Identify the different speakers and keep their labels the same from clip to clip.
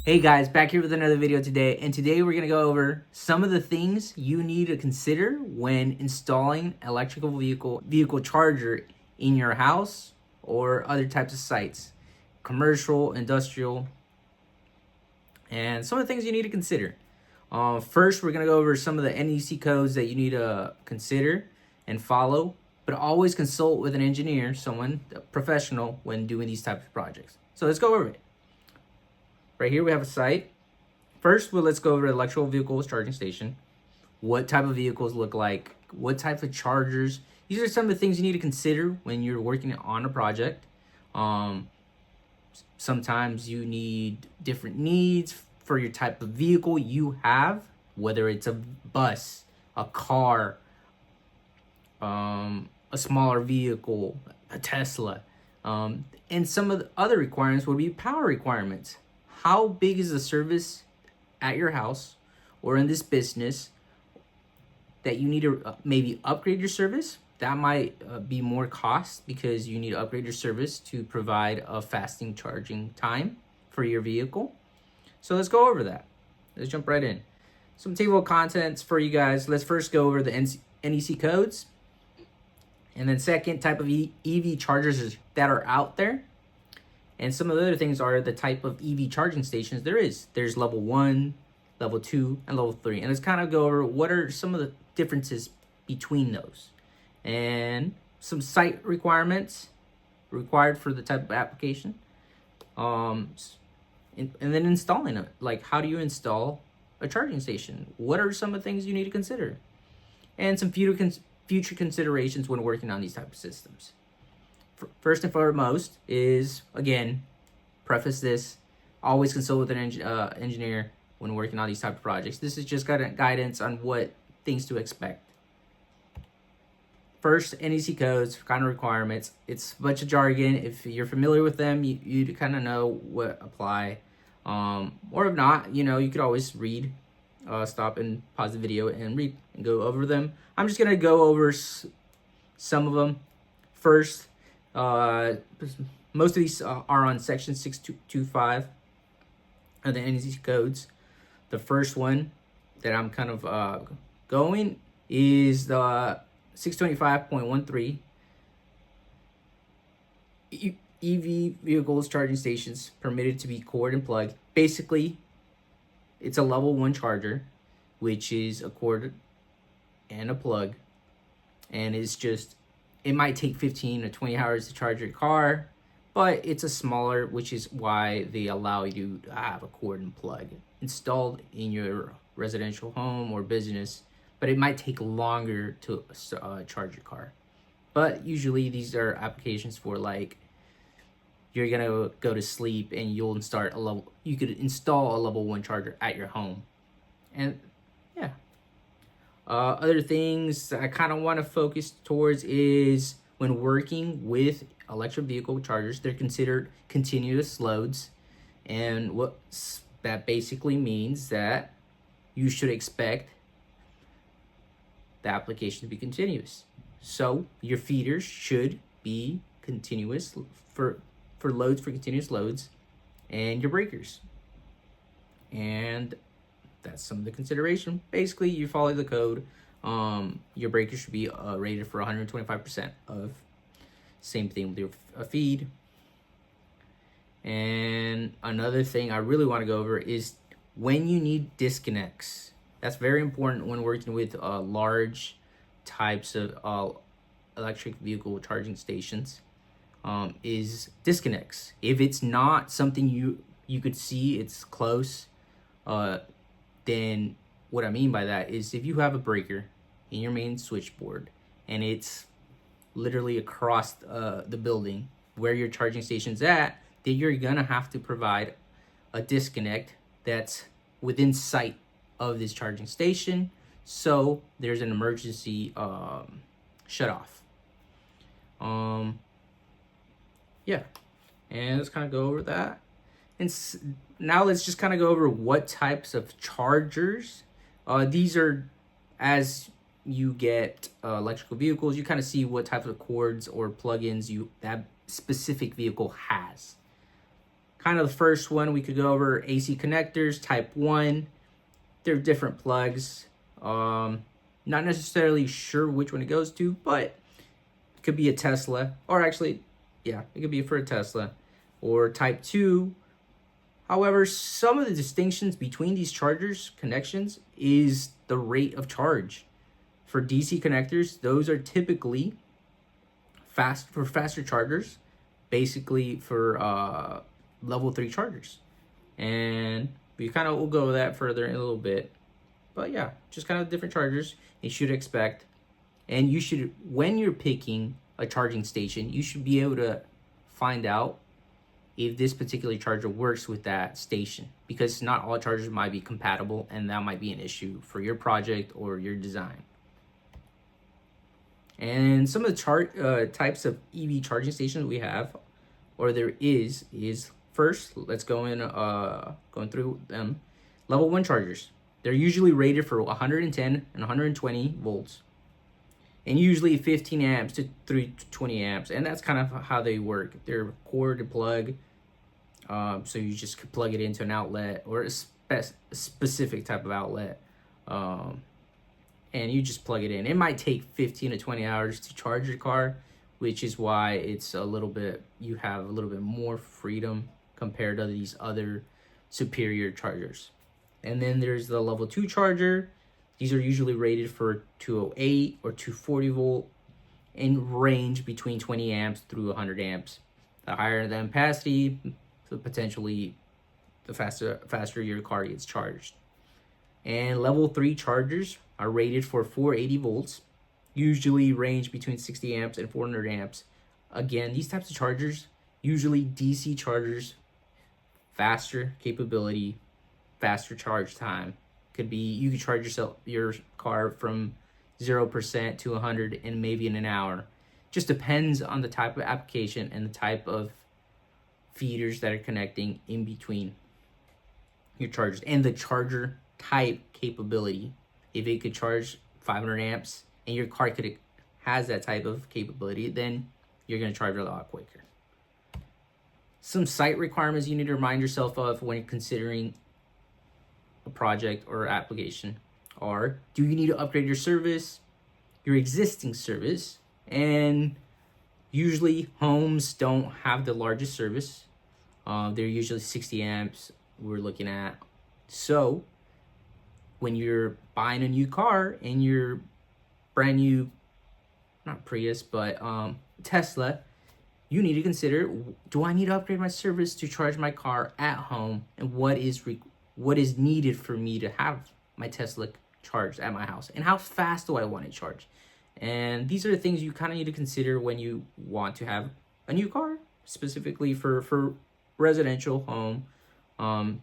Speaker 1: Hey guys, back here with another video today, and today we're going to go over some of the things you need to consider when installing electrical vehicle charger in your house or other types of sites, commercial, industrial, and some of the things you need to consider. First, we're going to go over some of the NEC codes that you need to consider and follow, but always consult with an engineer, someone professional, when doing these types of projects. So let's go over it. Right here we have a site. First, let's go over the electrical vehicles charging station. What type of vehicles look like, what type of chargers. These are some of the things you need to consider when you're working on a project. Sometimes you need different needs for your type of vehicle you have, whether it's a bus, a car, a smaller vehicle, a Tesla. And some of the other requirements would be power requirements. How big is the service at your house or in this business that you need to maybe upgrade your service? That might be more cost because you need to upgrade your service to provide a fasting charging time for your vehicle. So let's go over that. Let's jump right in. Some table of contents for you guys. Let's first go over the NEC codes. And then second, type of EV chargers that are out there. And some of the other things are the type of EV charging stations there is. There's level 1, level 2, and level 3. And let's kind of go over what are some of the differences between those. And some site requirements required for the type of application. And then installing it. Like, how do you install a charging station? What are some of the things you need to consider? And some future considerations when working on these type of systems. First and foremost is, again, preface this, always consult with an engineer when working on these type of projects. This is just guidance on what things to expect. First, NEC codes, kind of requirements. It's a bunch of jargon. If you're familiar with them, you kind of know what apply. Or if not, you could always read, stop and pause the video and read and go over them. I'm just going to go over some of them. First, most of these are on section 625 of the NEC codes. The first one that I'm kind of going is the 625.13 EV vehicles charging stations permitted to be cord and plug. Basically, it's a level 1 charger, which is a cord and a plug, and it might take 15 or 20 hours to charge your car, but it's a smaller, which is why they allow you to have a cord and plug installed in your residential home or business, but it might take longer to charge your car. But usually these are applications for, like, you're gonna go to sleep and you could install a level 1 charger at your home. And yeah. Other things that I kind of want to focus towards is when working with electric vehicle chargers, they're considered continuous loads. And what that basically means that you should expect the application to be continuous. So your feeders should be continuous for continuous loads, and your breakers. And that's some of the consideration. Basically, you follow the code. Your breaker should be rated for 125% of. Same thing with your feed. And another thing I really want to go over is when you need disconnects. That's very important when working with large types of electric vehicle charging stations. Is disconnects. If it's not something you could see, it's close, then what I mean by that is if you have a breaker in your main switchboard and it's literally across the building where your charging station's at, then you're gonna have to provide a disconnect that's within sight of this charging station, so there's an emergency shut off. Yeah, and let's kind of go over that. And now let's just kind of go over what types of chargers. These are, as you get electrical vehicles, you kind of see what type of cords or plugins that specific vehicle has. Kind of the first one we could go over, AC connectors, type 1. They're different plugs. Not necessarily sure which one it goes to, but it could be a Tesla. Or actually, yeah, it could be for a Tesla. Or type 2. However, some of the distinctions between these chargers connections is the rate of charge. For DC connectors, those are typically faster chargers, basically for level 3 chargers. And we kind of will go over that further in a little bit. But yeah, just kind of different chargers you should expect. And you should, when you're picking a charging station, you should be able to find out if this particular charger works with that station, because not all chargers might be compatible, and that might be an issue for your project or your design. And some of the types of EV charging stations we have, or there is first, let's go in going through them. Level 1 chargers. They're usually rated for 110 and 120 volts. And usually 15 amps to 320 amps. And that's kind of how they work. They're cord to plug. So you just plug it into an outlet or a specific type of outlet. And you just plug it in. It might take 15 to 20 hours to charge your car, which is why it's a little bit, you have a little bit more freedom compared to these other superior chargers. And then there's the level 2 charger. These are usually rated for 208 or 240 volt and range between 20 amps through 100 amps. The higher the ampacity, so potentially the faster your car gets charged. And level 3 chargers are rated for 480 volts, usually range between 60 amps and 400 amps. Again, these types of chargers, usually DC chargers, faster capability, faster charge time. Could be, you could charge your car from 0% to 100 in maybe in an hour. Just depends on the type of application and the type of feeders that are connecting in between your chargers and the charger type capability. If it could charge 500 amps and your car has that type of capability, then you're going to charge a lot quicker. Some site requirements you need to remind yourself of when considering a project or application are: do you need to upgrade your service, your existing service? And usually homes don't have the largest service. They're usually 60 amps we're looking at. So when you're buying a new car and you're brand new, not Prius, but Tesla, you need to consider, do I need to upgrade my service to charge my car at home? And what is needed for me to have my Tesla charged at my house? And how fast do I want it charged? And these are the things you kind of need to consider when you want to have a new car, specifically for residential home.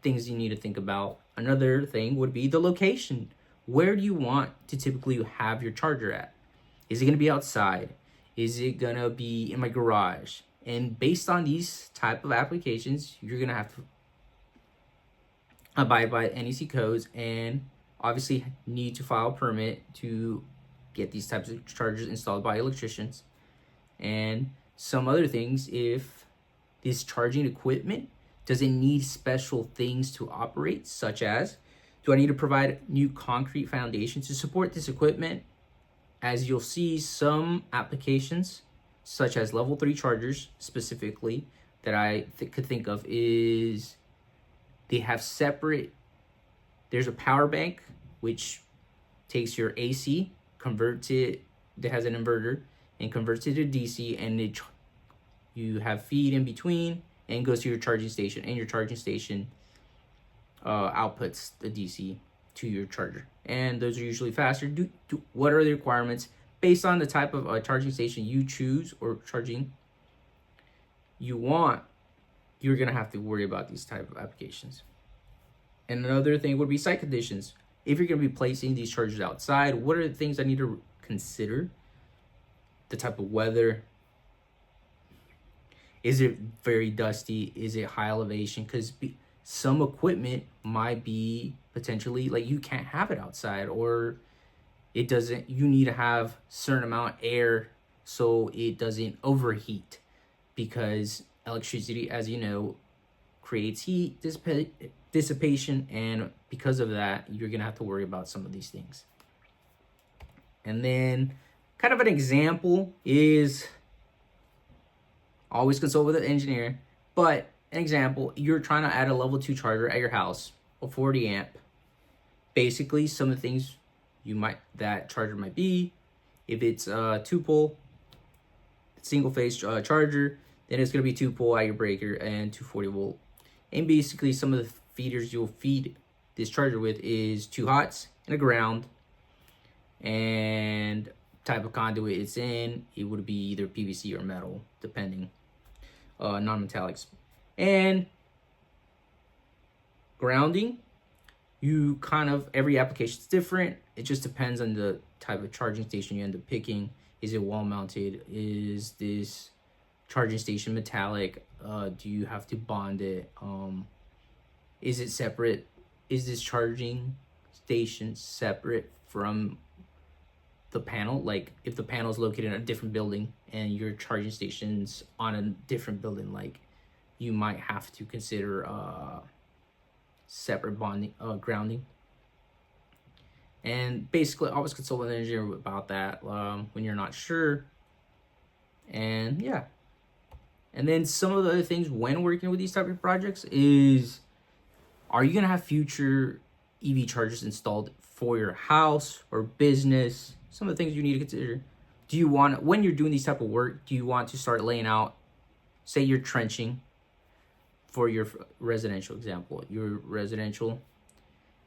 Speaker 1: Things you need to think about. Another thing would be the location. Where do you want to typically have your charger at? Is it going to be outside? Is it going to be in my garage? And based on these type of applications, you're going to have to abide by NEC codes and obviously need to file a permit to get these types of chargers installed by electricians. And some other things, if this charging equipment doesn't need special things to operate, such as, do I need to provide new concrete foundation to support this equipment? As you'll see, some applications, such as level 3 chargers specifically, that I could think of is they have separate, there's a power bank, which takes your AC, converts it, that has an inverter, and converts it to DC, and you have feed in between, and goes to your charging station, and your charging station outputs the DC to your charger. And those are usually faster. What are the requirements? Based on the type of charging station you choose or charging you want, you're going to have to worry about these type of applications. And another thing would be site conditions. If you're going to be placing these chargers outside, what are the things I need to consider? The type of weather. Is it very dusty? Is it high elevation? Because some equipment might be potentially, like, you can't have it outside, or it doesn't, you need to have certain amount of air so it doesn't overheat, because electricity, as you know, creates heat dissipation, and because of that, you're gonna have to worry about some of these things. And then kind of an example is always consult with an engineer, but an example, you're trying to add a level 2 charger at your house, a 40 amp. Basically, some of the things that charger might be, if it's a 2-pole single phase charger, then it's going to be 2-pole at your breaker and 240 volt. And basically, some of the feeders you'll feed this charger with is 2 hots and a ground, and type of conduit it's in, it would be either PVC or metal, depending, non-metallics. And grounding, you kind of, every application is different. It just depends on the type of charging station you end up picking. Is it wall mounted? Is this charging station metallic? Do you have to bond it? Is it separate? Is this charging station separate from the panel? Like if the panel is located in a different building and your charging station's on a different building, like you might have to consider separate bonding, grounding. And basically always consult with an engineer about that when you're not sure. And yeah, and then some of the other things when working with these type of projects is, are you gonna have future EV chargers installed for your house or business? Some of the things you need to consider. Do you want, when you're doing these type of work, do you want to start laying out, say you're trenching for your residential example, you're residential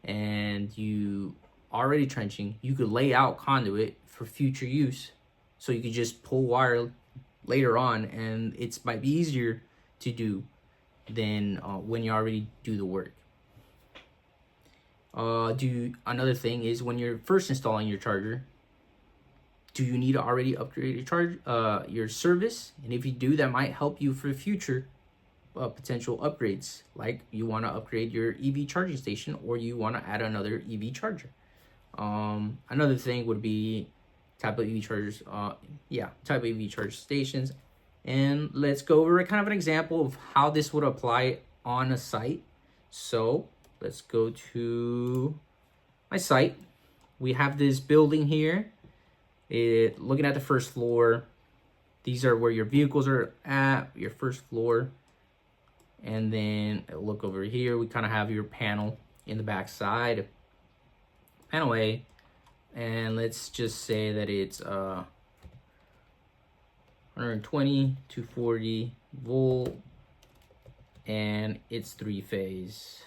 Speaker 1: and you already trenching, you could lay out conduit for future use. So you could just pull wire later on, and it might be easier to do than when you already do the work. Another thing is when you're first installing your charger, do you need to already upgrade your service? And if you do, that might help you for future potential upgrades. Like you want to upgrade your EV charging station, or you want to add another EV charger. Another thing would be type of EV chargers. Type of EV charge stations. And let's go over kind of an example of how this would apply on a site. So let's go to my site. We have this building here. Looking at the first floor, these are where your vehicles are at, your first floor. And then look over here, we kind of have your panel in the back side, panel A. And let's just say that it's 120, 240 volt, and it's 3-phase.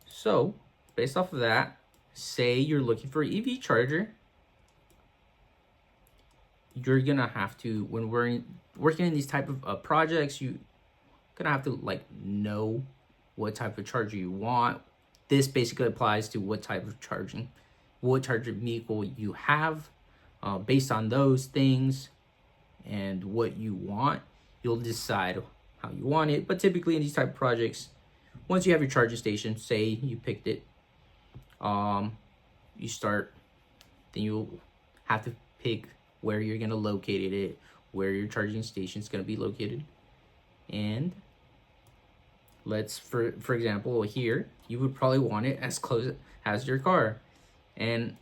Speaker 1: So based off of that, say you're looking for an EV charger, you're gonna have to, when we're working in these type of projects, you're gonna have to like know what type of charger you want. This basically applies to what type of charging, what charger vehicle you have. Based on those things and what you want, you'll decide how you want it. But typically in these type of projects, once you have your charging station, say you picked it, you start, then you'll have to pick where you're gonna locate it, where your charging station is gonna be located. And let's, for example, here, you would probably want it as close as your car. And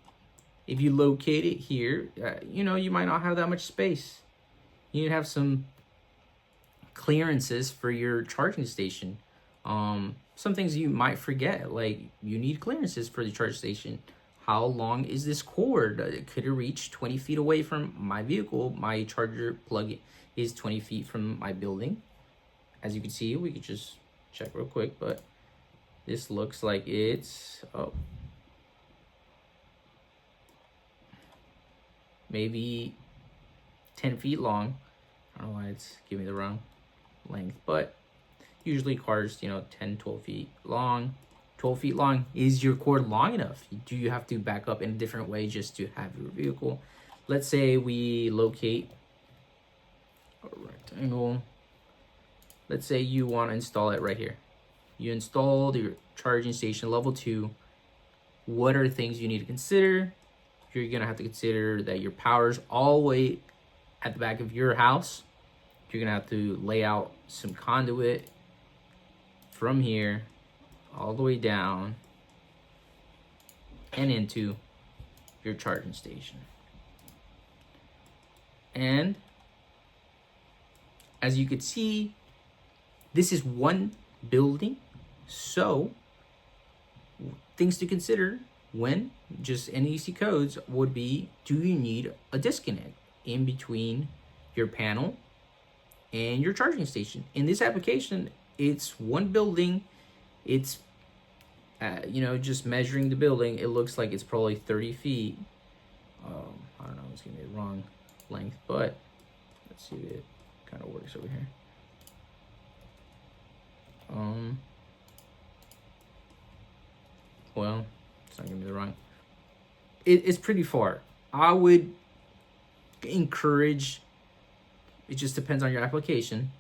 Speaker 1: if you locate it here, you might not have that much space. You need to have some clearances for your charging station. Some things you might forget, like you need clearances for the charge station. How long is this cord? Could it reach 20 feet away from my vehicle? My charger plug is 20 feet from my building. As you can see, we could just check real quick, but this looks like it's maybe 10 feet long. I don't know why it's giving me the wrong length, but usually cars, 10, 12 feet long. 12 feet long. Is your cord long enough? Do you have to back up in a different way just to have your vehicle? Let's say we locate a rectangle. Let's say you want to install it right here. You installed your charging station level 2. What are things you need to consider? You're going to have to consider that your power's all the way at the back of your house. you're gonna have to lay out some conduit from here all the way down and into your charging station. And as you can see, this is one building, so things to consider when just NEC codes would be, do you need a disconnect in between your panel and your charging station? In this application, it's one building. It's just measuring the building, it looks like it's probably 30 feet. I don't know, it's gonna be the wrong length, but let's see if it kind of works over here. Well, it's not gonna be the wrong. It's pretty far. I would encourage, it just depends on your application,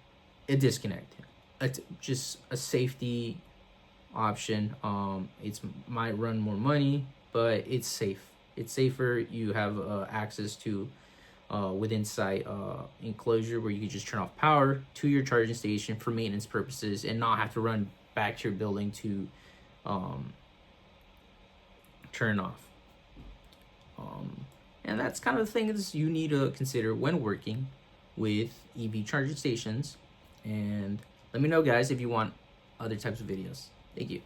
Speaker 1: a disconnect. It's just a safety option. It's might run more money, but it's safe. It's safer. You have access to within site enclosure where you can just turn off power to your charging station for maintenance purposes and not have to run back to your building to turn off. And that's kind of the things you need to consider when working with EV charging stations. And let me know, guys, if you want other types of videos. Thank you.